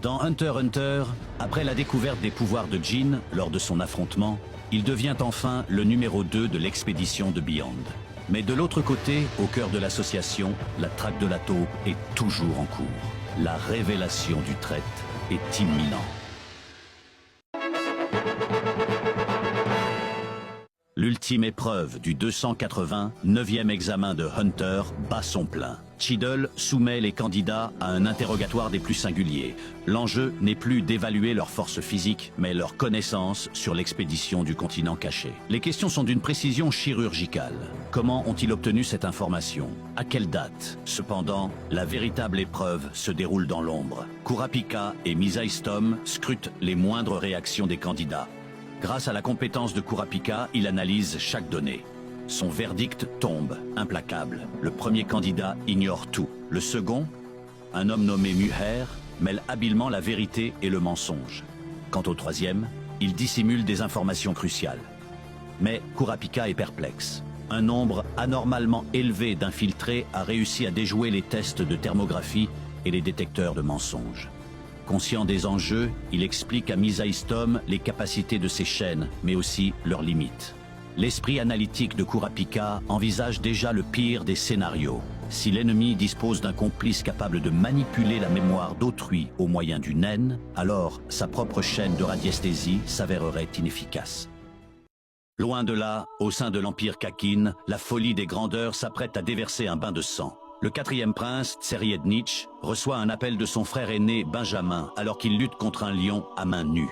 Dans Hunter x Hunter, après la découverte des pouvoirs de Jin lors de son affrontement, il devient enfin le numéro 2 de l'expédition de Beyond. Mais de l'autre côté, au cœur de l'association, la traque de la taupe est toujours en cours. La révélation du traître est imminente. L'ultime épreuve du 289e examen de Hunter bat son plein. Cheadle soumet les candidats à un interrogatoire des plus singuliers. L'enjeu n'est plus d'évaluer leur force physique, mais leur connaissance sur l'expédition du continent caché. Les questions sont d'une précision chirurgicale. Comment ont-ils obtenu cette information? À quelle date? Cependant, la véritable épreuve se déroule dans l'ombre. Kurapika et Misaistom scrutent les moindres réactions des candidats. Grâce à la compétence de Kurapika, il analyse chaque donnée. Son verdict tombe, implacable. Le premier candidat ignore tout. Le second, un homme nommé Muher, mêle habilement la vérité et le mensonge. Quant au troisième, il dissimule des informations cruciales. Mais Kurapika est perplexe. Un nombre anormalement élevé d'infiltrés a réussi à déjouer les tests de thermographie et les détecteurs de mensonges. Conscient des enjeux, il explique à Misaistom les capacités de ces chaînes, mais aussi leurs limites. L'esprit analytique de Kurapika envisage déjà le pire des scénarios. Si l'ennemi dispose d'un complice capable de manipuler la mémoire d'autrui au moyen d'une haine, alors sa propre chaîne de radiesthésie s'avérerait inefficace. Loin de là, au sein de l'Empire Kakin, la folie des grandeurs s'apprête à déverser un bain de sang. Le quatrième prince, Tseriednich, reçoit un appel de son frère aîné Benjamin alors qu'il lutte contre un lion à main nue.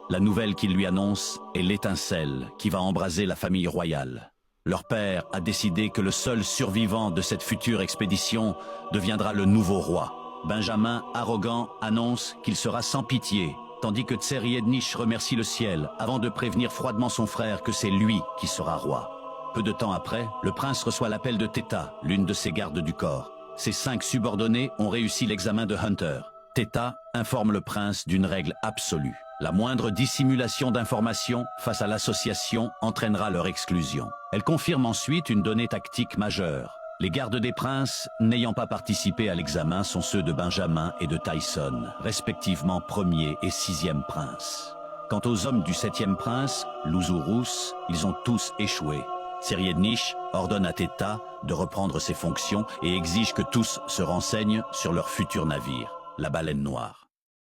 La nouvelle qu'il lui annonce est l'étincelle qui va embraser la famille royale. Leur père a décidé que le seul survivant de cette future expédition deviendra le nouveau roi. Benjamin, arrogant, annonce qu'il sera sans pitié, tandis que Tseriednich remercie le ciel avant de prévenir froidement son frère que c'est lui qui sera roi. Peu de temps après, le prince reçoit l'appel de Theta, l'une de ses gardes du corps. Ses 5 subordonnés ont réussi l'examen de Hunter. Theta informe le prince d'une règle absolue. La moindre dissimulation d'informations face à l'association entraînera leur exclusion. Elle confirme ensuite une donnée tactique majeure. Les gardes des princes, n'ayant pas participé à l'examen, sont ceux de Benjamin et de Tyson, respectivement 1er et 6e prince. Quant aux hommes du 7e prince, Luzurus, ils ont tous échoué. Tseriednich ordonne à Theta de reprendre ses fonctions et exige que tous se renseignent sur leur futur navire, la Baleine Noire.